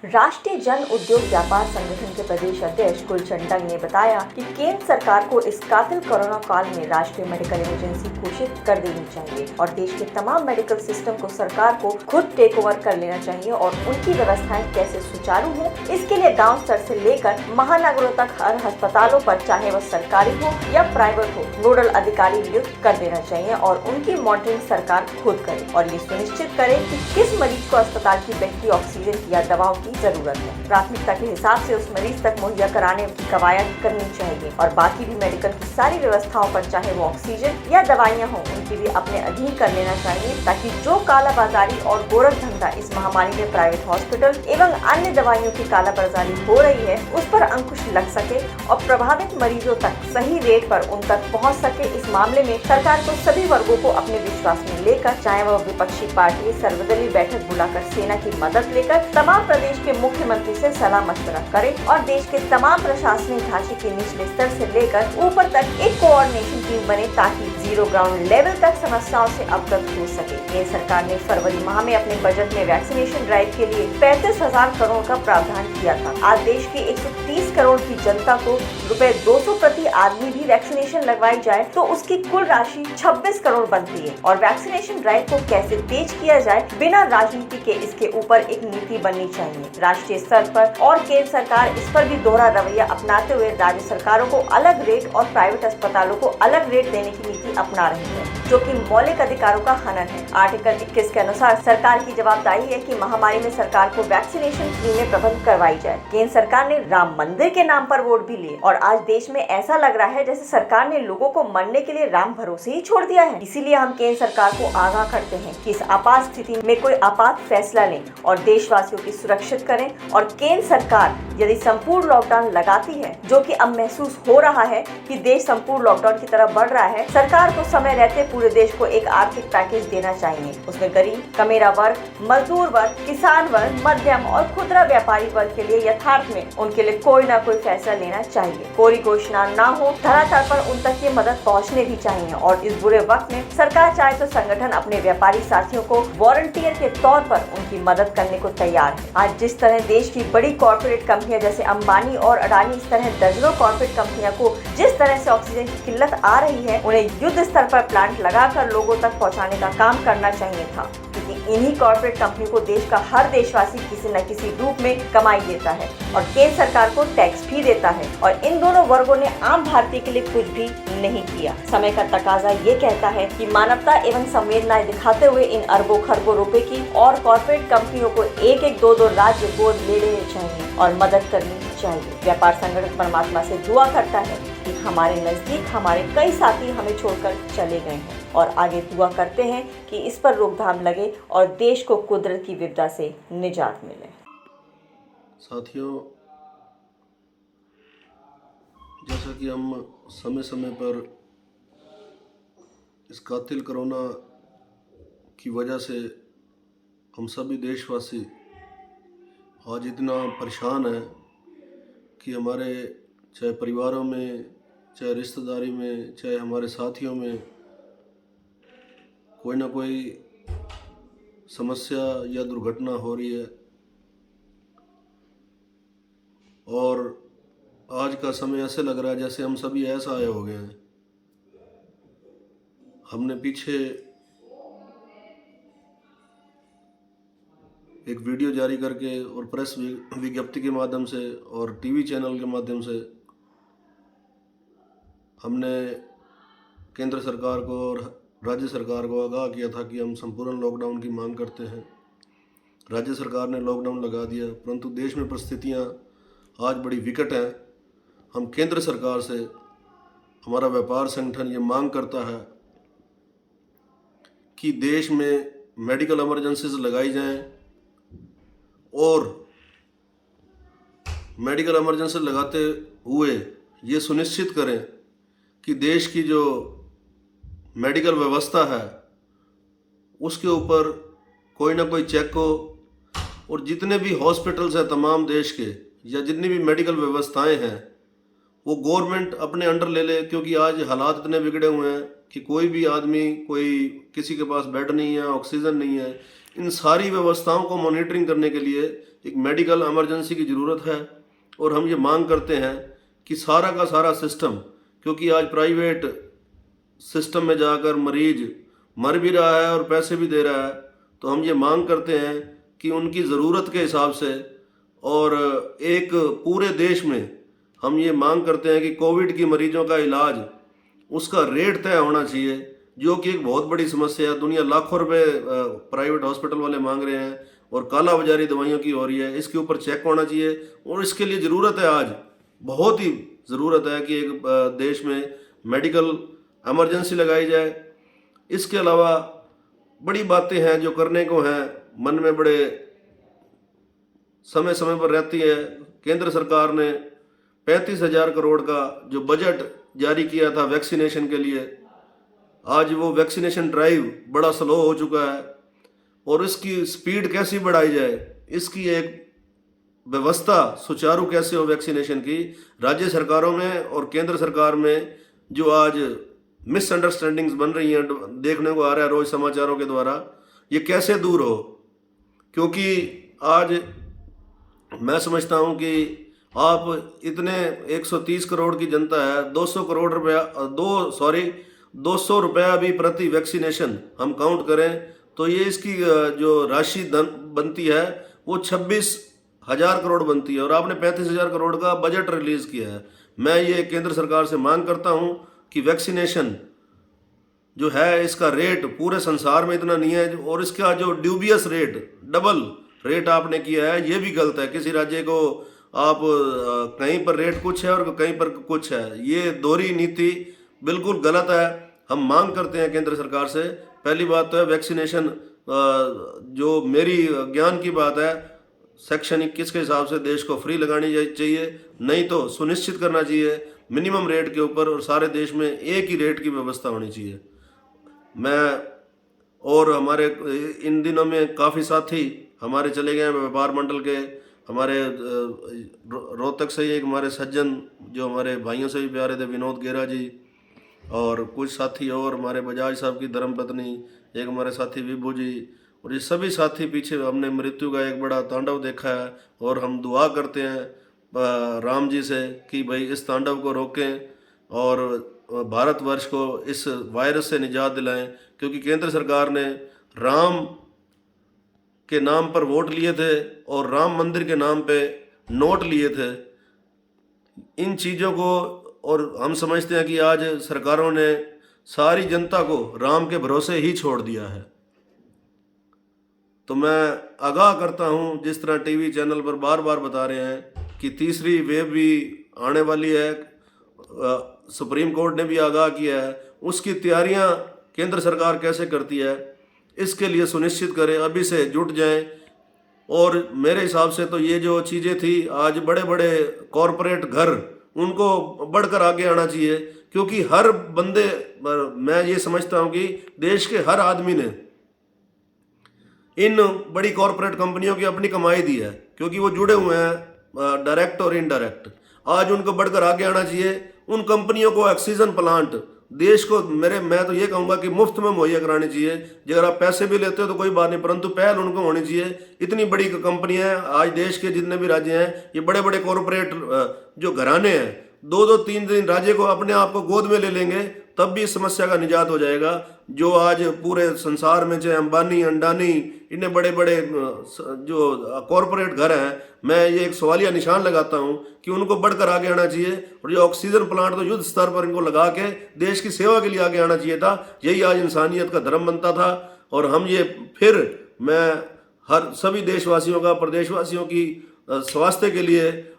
राष्ट्रीय जन उद्योग व्यापार संगठन के प्रदेश अध्यक्ष कुलचंद डंग ने बताया कि केंद्र सरकार को इस कातिल कोरोना काल में राष्ट्रीय मेडिकल इमरजेंसी घोषित कर देनी चाहिए और देश के तमाम मेडिकल सिस्टम को सरकार को खुद टेक ओवर कर लेना चाहिए और उनकी व्यवस्थाएं कैसे सुचारू हो, इसके लिए गांव स्तर से लेकर महानगरों तक हर अस्पतालों पर, चाहे वह सरकारी हो या प्राइवेट हो, नोडल अधिकारी नियुक्त कर देना चाहिए और उनकी मॉनिटरिंग सरकार खुद करे और ये सुनिश्चित करे कि किस मरीज को अस्पताल की बेड की ऑक्सीजन या दवाओं की जरूरत है। प्राथमिकता के हिसाब से उस मरीज तक मुहैया कराने की कवायद करनी चाहिए और बाकी भी मेडिकल की सारी व्यवस्थाओं पर, चाहे वो ऑक्सीजन या दवाइयां हों, उनकी भी अपने अधीन कर लेना चाहिए ताकि जो कालाबाजारी और गोरख धंधा इस महामारी में प्राइवेट हॉस्पिटल एवं अन्य दवाइयों की कालाबाजारी हो रही है उस पर अंकुश लग सके और प्रभावित मरीजों तक सही रेट पर उन तक पहुँच सके। इस मामले में सरकार को सभी वर्गों को अपने विश्वास में लेकर, चाहे वह विपक्षी पार्टी, सर्वदलीय बैठक बुलाकर सेना की मदद लेकर तमाम प्रदेश के मुख्यमंत्री से सलाह मशवरा करे और देश के तमाम प्रशासनिक ढांचे के निचले स्तर से लेकर ऊपर तक एक कोऑर्डिनेशन टीम बने ताकि जीरो ग्राउंड लेवल तक समस्याओं से अवगत हो सके। केंद्र सरकार ने फरवरी माह में अपने बजट में वैक्सीनेशन ड्राइव के लिए 35,000 करोड़ का प्रावधान किया था। आज देश की 130 करोड़ की जनता को ₹200 प्रति आदमी भी वैक्सीनेशन लगवाई जाए तो उसकी कुल राशि 26 करोड़ बनती है और वैक्सीनेशन ड्राइव को कैसे तेज किया जाए बिना राजनीति के, इसके ऊपर एक नीति बननी चाहिए। राष्ट्रीय स्तर पर और केंद्र सरकार इस पर भी दोहरा रवैया अपनाते हुए राज्य सरकारों को अलग रेट और प्राइवेट अस्पतालों को अलग रेट देने की नीति अपना रही है, जो कि मौलिक अधिकारों का हनन है। आर्टिकल 21 के अनुसार सरकार की जवाबदारी है कि महामारी में सरकार को वैक्सीनेशन फ्री में प्रबंध करवाई जाए। केंद्र सरकार ने राम मंदिर के नाम पर वोट भी लिए और आज देश में ऐसा लग रहा है जैसे सरकार ने लोगों को मरने के लिए राम भरोसे ही छोड़ दिया है। इसीलिए हम केंद्र सरकार को आगाह करते हैं कि इस आपात स्थिति में कोई आपात फैसला लें और देशवासियों की सुरक्षित करें। और केंद्र सरकार यदि संपूर्ण लॉकडाउन लगाती है, जो कि अब महसूस हो रहा है कि देश संपूर्ण लॉकडाउन की तरफ बढ़ रहा है, सरकार को समय रहते पूरे देश को एक आर्थिक पैकेज देना चाहिए। उसमें गरीब, कमेरा वर्ग, मजदूर वर्ग, किसान वर्ग, मध्यम और खुदरा व्यापारी वर्ग के लिए यथार्थ में उनके लिए कोई ना कोई फैसला लेना चाहिए। कोई घोषणा ना हो, धरातल पर उन तक ये मदद पहुंचने भी चाहिए और इस बुरे वक्त में सरकार चाहे तो संगठन अपने व्यापारी साथियों को वॉलंटियर के तौर पर उनकी मदद करने को तैयार है। आज जिस तरह देश की बड़ी कॉर्पोरेट कंपनियां जैसे अंबानी और अडानी, इस तरह दर्जनों कॉर्पोरेट कंपनियों को जिस तरह से ऑक्सीजन की किल्लत आ रही है, उन्हें युद्ध स्तर पर प्लांट लगाकर लोगों तक पहुंचाने का काम करना चाहिए था, क्योंकि इन्हीं कॉर्पोरेट कंपनियों को देश का हर देशवासी किसी न किसी रूप में कमाई देता है और केंद्र सरकार को टैक्स भी देता है और इन दोनों वर्गों ने आम भारतीय के लिए कुछ भी नहीं किया। समय का तकाजा ये कहता है कि मानवता एवं संवेदनाएं दिखाते हुए इन अरबों खरबों रुपए की और कॉर्पोरेट कंपनियों को एक एक दो राज्य गोद ले लेने चाहिए और मदद करनी चाहिए। व्यापार संगठन परमात्मा से दुआ करता है कि हमारे नजदीक हमारे कई साथी हमें छोड़कर चले गए हैं और आगे दुआ करते हैं कि इस पर रोकथाम लगे और देश को कुदरत की विपदा से निजात मिले। साथियों, जैसा कि हम समय समय पर इस कातिल कोरोना की वजह से हम सभी देशवासी आज इतना परेशान हैं कि हमारे चाहे परिवारों में, चाहे रिश्तेदारी में, चाहे हमारे साथियों में कोई ना कोई समस्या या दुर्घटना हो रही है और आज का समय ऐसे लग रहा है जैसे हम सभी असहाय हो गए हैं। हमने पीछे एक वीडियो जारी करके और प्रेस विज्ञप्ति के माध्यम से और टीवी चैनल के माध्यम से हमने केंद्र सरकार को और राज्य सरकार को आगाह किया था कि हम संपूर्ण लॉकडाउन की मांग करते हैं। राज्य सरकार ने लॉकडाउन लगा दिया, परंतु देश में परिस्थितियां आज बड़ी विकट हैं। हम केंद्र सरकार से, हमारा व्यापार संगठन ये मांग करता है कि देश में मेडिकल इमरजेंसीज लगाई जाएं और मेडिकल इमरजेंसी लगाते हुए ये सुनिश्चित करें कि देश की जो मेडिकल व्यवस्था है उसके ऊपर कोई ना कोई चेक हो और जितने भी हॉस्पिटल्स हैं तमाम देश के या जितनी भी मेडिकल व्यवस्थाएं हैं वो गवर्नमेंट अपने अंडर ले ले, क्योंकि आज हालात इतने बिगड़े हुए हैं कि कोई भी आदमी, किसी के पास बेड नहीं है, ऑक्सीजन नहीं है। इन सारी व्यवस्थाओं को मॉनिटरिंग करने के लिए एक मेडिकल इमरजेंसी की ज़रूरत है और हम ये मांग करते हैं कि सारा का सारा सिस्टम, क्योंकि आज प्राइवेट सिस्टम में जाकर मरीज मर भी रहा है और पैसे भी दे रहा है, तो हम ये मांग करते हैं कि उनकी ज़रूरत के हिसाब से और एक पूरे देश में हम ये मांग करते हैं कि कोविड की मरीजों का इलाज उसका रेट तय होना चाहिए, जो कि एक बहुत बड़ी समस्या है। दुनिया लाखों रुपए प्राइवेट हॉस्पिटल वाले मांग रहे हैं और काला बाजारी दवाइयों की हो रही है। इसके ऊपर चेक होना चाहिए और इसके लिए ज़रूरत है, आज बहुत ही ज़रूरत है कि एक देश में मेडिकल इमरजेंसी लगाई जाए। इसके अलावा बड़ी बातें हैं जो करने को हैं, मन में बड़े समय समय पर रहती है। केंद्र सरकार ने 35,000 करोड़ का जो बजट जारी किया था वैक्सीनेशन के लिए, आज वो वैक्सीनेशन ड्राइव बड़ा स्लो हो चुका है और इसकी स्पीड कैसी बढ़ाई जाए, इसकी एक व्यवस्था सुचारू कैसे हो वैक्सीनेशन की, राज्य सरकारों में और केंद्र सरकार में जो आज मिसअंडरस्टैंडिंग्स बन रही हैं, देखने को आ रहा है रोज समाचारों के द्वारा, ये कैसे दूर हो। क्योंकि आज मैं समझता हूँ कि आप इतने 130 करोड़ की जनता है, 200 रुपया भी प्रति वैक्सीनेशन हम काउंट करें तो ये इसकी जो राशि धन बनती है वो 26,000 करोड़ बनती है और आपने 35,000 करोड़ का बजट रिलीज किया है। मैं ये केंद्र सरकार से मांग करता हूँ कि वैक्सीनेशन जो है इसका रेट पूरे संसार में इतना नहीं है और इसका जो ड्यूबियस रेट, डबल रेट आपने किया है, ये भी गलत है। किसी राज्य को आप कहीं पर रेट कुछ है और कहीं पर कुछ है, ये दोहरी नीति बिल्कुल गलत है। हम मांग करते हैं केंद्र सरकार से, पहली बात तो है वैक्सीनेशन, जो मेरी ज्ञान की बात है, सेक्शन 21 के हिसाब से देश को फ्री लगानी चाहिए, नहीं तो सुनिश्चित करना चाहिए मिनिमम रेट के ऊपर और सारे देश में एक ही रेट की व्यवस्था होनी चाहिए। मैं और हमारे इन दिनों में काफ़ी साथी हमारे चले गए हैं व्यापार मंडल के, हमारे रोहतक से ही एक हमारे सज्जन जो हमारे भाइयों से भी प्यारे थे, विनोद गेरा जी, और कुछ साथी और हमारे बजाज साहब की धर्मपत्नी, एक हमारे साथी विभू जी, और ये सभी साथी पीछे हमने मृत्यु का एक बड़ा तांडव देखा है और हम दुआ करते हैं राम जी से कि भाई इस तांडव को रोकें और भारतवर्ष को इस वायरस से निजात दिलाएं। क्योंकि केंद्र सरकार ने राम के नाम पर वोट लिए थे और राम मंदिर के नाम पे नोट लिए थे, इन चीज़ों को, और हम समझते हैं कि आज सरकारों ने सारी जनता को राम के भरोसे ही छोड़ दिया है। तो मैं आगाह करता हूं, जिस तरह टीवी चैनल पर बार बार बता रहे हैं कि तीसरी वेव भी आने वाली है, सुप्रीम कोर्ट ने भी आगाह किया है, उसकी तैयारियां केंद्र सरकार कैसे करती है इसके लिए सुनिश्चित करें, अभी से जुट जाएं। और मेरे हिसाब से तो ये जो चीज़ें थी, आज बड़े बड़े कॉरपोरेट घर, उनको बढ़कर आगे आना चाहिए, क्योंकि हर बंदे, मैं ये समझता हूँ कि देश के हर आदमी ने इन बड़ी कॉरपोरेट कंपनियों की अपनी कमाई दी है, क्योंकि वो जुड़े हुए हैं डायरेक्ट और इनडायरेक्ट। आज उनको बढ़कर आगे आना चाहिए। उन कंपनियों को ऑक्सीजन प्लांट देश को, मैं तो ये कहूँगा कि मुफ्त में मुहैया करानी चाहिए। अगर आप पैसे भी लेते हो तो कोई बात नहीं, परंतु पहल उनको होनी चाहिए। इतनी बड़ी कंपनियां हैं, आज देश के जितने भी राज्य हैं, ये बड़े बड़े कॉरपोरेट जो घराने हैं, 2-2, 3-3 राज्य को अपने आप को गोद में ले लेंगे, तब भी इस समस्या का निजात हो जाएगा। जो आज पूरे संसार में चाहे अंबानी, अंडानी, इन्हें बड़े बड़े जो कॉरपोरेट घर हैं, मैं ये एक सवालिया निशान लगाता हूं कि उनको बढ़कर आगे आना चाहिए। और ये ऑक्सीजन प्लांट तो युद्ध स्तर पर इनको लगा के देश की सेवा के लिए आगे आना चाहिए था। यही आज इंसानियत का धर्म बनता था। और हम ये, फिर मैं हर सभी देशवासियों का, प्रदेशवासियों की स्वास्थ्य के लिए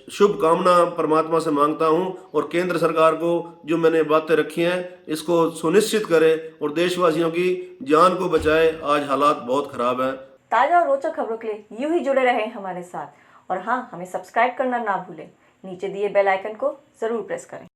शुभकामना परमात्मा से मांगता हूं। और केंद्र सरकार को जो मैंने बातें रखी हैं, इसको सुनिश्चित करे और देशवासियों की जान को बचाए। आज हालात बहुत खराब हैं। ताजा और रोचक खबरों के लिए यूं ही जुड़े रहें हमारे साथ। और हाँ, हमें सब्सक्राइब करना ना भूलें। नीचे दिए बेल आइकन को जरूर प्रेस करें।